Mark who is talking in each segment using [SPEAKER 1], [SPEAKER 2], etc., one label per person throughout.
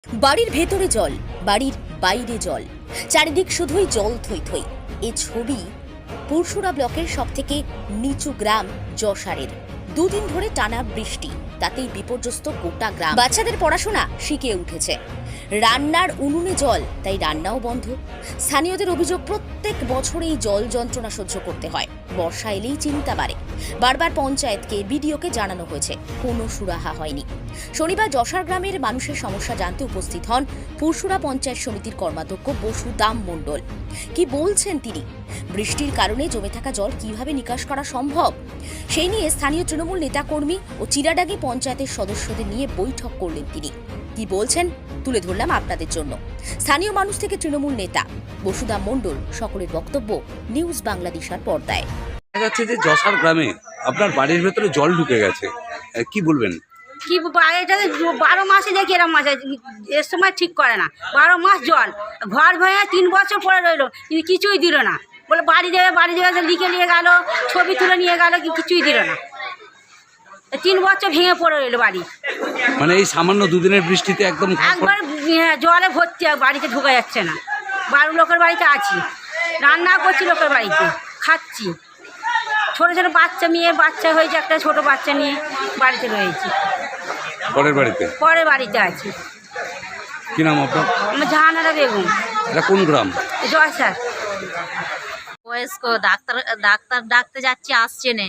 [SPEAKER 1] বাড়ির ভেতরে জল, বাড়ির বাইরে জল, চারিদিক শুধুই জল থই থই। এ ছবি পুরসুরা ব্লকের সবথেকে নিচু গ্রাম যশারের। দুদিন ধরে টানা বৃষ্টি, তাতেই বিপর্যস্ত গোটা গ্রাম। বাচ্চাদের পড়াশোনা শিখে উঠেছে, রান্নার উনুনে জল, তাই রান্নাও বন্ধ। স্থানীয়দের অভিযোগ, প্রত্যেক বছরেই জল যন্ত্রণা সহ্য করতে হয়। বর্ষা এলেই চিন্তা বাড়ে। বারবার পঞ্চায়েতকে, বিডিওকে জানানো হয়েছে, কোনো সুরাহা হয়নি। শনিবার যশার গ্রামের মানুষের সমস্যা জানতে উপস্থিত হন পুরসুরা পঞ্চায়েত সমিতির কর্মাধ্যক্ষ বসুদাম মণ্ডল। কি বলছেন তিনি? বৃষ্টির কারণে জমে থাকা জল কিভাবে নিকাশ করা সম্ভব, সেই নিয়ে স্থানীয় তৃণমূল নেতাকর্মী ও চিরাডাঙ্গি পঞ্চায়েতের সদস্যদের নিয়ে বৈঠক করলেন তিনি। কি বলছেন তুলে ধরলাম আপনাদের জন্য। স্থানীয় মানুষ থেকে তৃণমূল নেতা বসুদাম মণ্ডল, সকলের বক্তব্য নিউজ বাংলাদেশের পর্দায়।
[SPEAKER 2] দেখা যাচ্ছে যে যশার গ্রামে আপনার বাড়ির ভেতরে জল ঢুকে গেছে, কি বলবেন?
[SPEAKER 3] কি এটা 12 মাসে দেখি এরকম মাছ এর সময় ঠিক করে না। 12 মাস জল, ঘর ভেঙে 3 বছর পরে রইলো, কিন্তু কিছুই দিল না। বলে বাড়ি দেবে লিখে নিয়ে গেল, ছবি তুলে নিয়ে গেল, কিছুই দিল না। 3 বছর ভেঙে পড়ে রইলো বাড়ি।
[SPEAKER 2] মানে এই সামান্য দুদিনের বৃষ্টিতে একদম
[SPEAKER 3] একবার জলে ভর্তি, বাড়িতে ঢোকা যাচ্ছে না। 12 লোকের বাড়িতে আছি, রান্না করছি লোকের বাড়িতে, খাচ্ছি। ছোট ছোট বাচ্চা, মেয়ের বাচ্চা হয়েছে, একটা ছোট বাচ্চা নিয়ে বাড়িতে রয়েছি। পরের বাড়িতে আছি।
[SPEAKER 2] কি নাম আপনার?
[SPEAKER 3] আমার জাহানারা বেগম।
[SPEAKER 2] এটা কোন গ্রাম?
[SPEAKER 3] যশার।
[SPEAKER 4] বয়স্ক ডাক্তার ডাকতে যাচ্ছি, আসছে না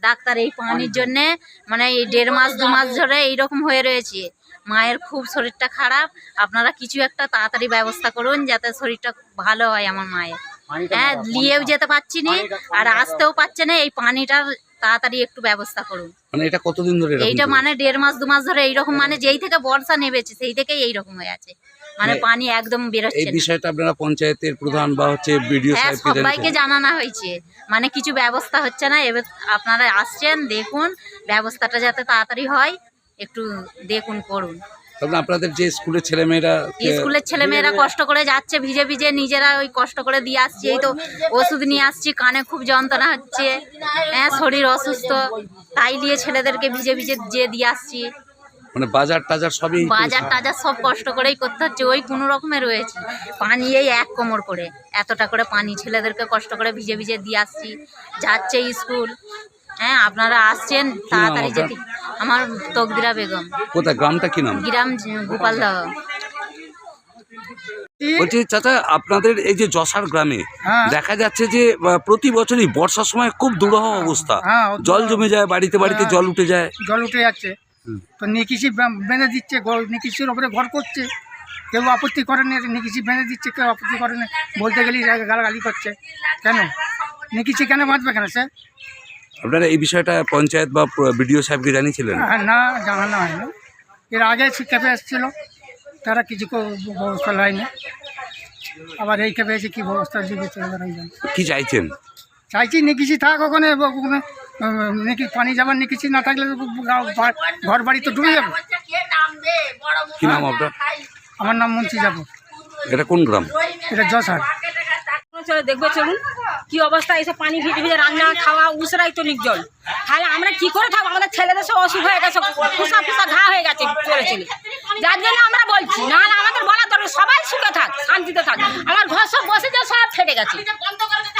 [SPEAKER 4] ডাক্তার। এই পানির জন্যে মানে এই 1.5 মাস 2 মাস ধরে এইরকম হয়ে রয়েছে। মায়ের খুব শরীরটা খারাপ, আপনারা কিছু একটা তাড়াতাড়ি ব্যবস্থা করুন যাতে শরীরটা ভালো হয় আমার মায়ের। হ্যাঁ, নিয়েও যেতে পারছি না আর আসতেও পারছে না। এই পানিটার তাড়াতাড়ি একটু ব্যবস্থা করুন।
[SPEAKER 2] মানে এটা কতদিন ধরে?
[SPEAKER 4] এইটা মানে 1.5 মাস 2 মাস ধরে এইরকম, মানে যেই থেকে বর্ষা নেমেছে সেই থেকেই এইরকম হয়ে আছে। মানে পানি একদম বেরোচ্ছে
[SPEAKER 2] এই বিষয়টা আপনারা পঞ্চায়েতের প্রধান বা হচ্ছে বিডিও
[SPEAKER 4] হ্যাঁ,
[SPEAKER 2] সাহেবকে
[SPEAKER 4] সবাইকে জানানো হয়েছে, মানে কিছু ব্যবস্থা হচ্ছে না। এবার আপনারা আসছেন, দেখুন ব্যবস্থাটা যাতে তাড়াতাড়ি হয়, একটু দেখুন করুন।
[SPEAKER 2] তবে আপনাদের যে স্কুলের ছেলেমেয়েরা
[SPEAKER 4] কষ্ট করে যাচ্ছে, ভিজে ভিজে নিজেরা ওই কষ্ট করে দিয়ে আসছে। এই তো ওষুধ নিয়ে আসছি, কানে খুব যন্ত্রণা হচ্ছে, হ্যাঁ শরীর অসুস্থ, তাই নিয়ে ছেলেদেরকে ভিজে ভিজে দিয়ে আসছি।
[SPEAKER 2] মানে বাজার টাজার
[SPEAKER 4] সব কষ্ট করেই করতে হচ্ছে। ওই কোনো রকমে রয়েছে, পানি এই 1 কোমর করে, এতটা করে পানি, ছেলেদেরকে কষ্ট করে ভিজে ভিজে দিয়ে আসছি, যাচ্ছে স্কুল। হ্যাঁ, আপনারা আসছেন তাড়াতাড়ি যেতে। আমার তকদিরা বেগম।
[SPEAKER 2] কোথায় গ্রামটা, কি নাম?
[SPEAKER 4] গ্রাম গোপালদহ।
[SPEAKER 2] বলছি চাচা, আপনাদের এই যে যশার গ্রামে দেখা যাচ্ছে যে প্রতি বছরই বর্ষার সময় খুব দুরূহ অবস্থা, জল জমে যায়, বাড়িতে জল উঠে যায়।
[SPEAKER 5] জল উঠে যাচ্ছে, তো নিকিশি বেঁধে দিচ্ছে, নিকিশির ওপরে ঘর করছে। কেউ আপত্তি করেন, নিকিশি বেঁধে দিচ্ছে, কেউ আপত্তি করেন, বলতে গেলেই গালাগালি করছে। কেন নিকিশি কেন বাঁধবে কেন স্যার?
[SPEAKER 2] আপনারা এই বিষয়টা পঞ্চায়েত বা বিডিও সাহেবকে জানিয়েছিলেন?
[SPEAKER 5] না, জানানো হয়নি। এর আগে ক্যাবে এসেছিল, তারা কিছু ব্যবস্থা হয়নি। আবার এই ক্যাবে এসে কী ব্যবস্থা দিবে
[SPEAKER 2] কি চাইছেন?
[SPEAKER 5] চাইছি নিকিশি থাক ওখানে, নাকি পানি যাবার নিকিশি না থাকলে ঘর বাড়ি তো ডুবে যাবে।
[SPEAKER 2] কি নাম আপনার?
[SPEAKER 5] আমার নাম মুন্সি যাব।
[SPEAKER 2] এটা কোন গ্রাম?
[SPEAKER 5] এটা যশার।
[SPEAKER 3] দেখবে চলুন কি অবস্থা, এসব পানি ভিজে ভিজে রান্না খাওয়া, উসরাই তো জল। তাহলে আমরা কি করে থাকবো? আমাদের ছেলেদের সব অসুখ হয়ে গেছে, ফুসা ঘা হয়ে গেছে চলে। যার জন্য আমরা বলছি, না আমাদের বলা দরকার, সবাই সুখে থাক, শান্তিতে থাক। আমার ঘর সব বসে যে সব ফেটে গেছে,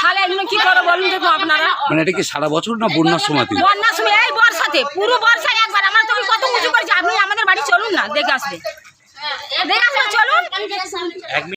[SPEAKER 3] তাহলে এগুলো কি করে বলুন তো আপনারা?
[SPEAKER 2] মানে এটা কি সারা বছর না বন্যার সময়?
[SPEAKER 3] বন্যার সময়, এই বর্ষাতে, পুরো বর্ষায় একবার। আমরা তুমি কত উঁচু করেছি, আপনি আমাদের বাড়ি চলুন না, দেখে আসবে চলুন।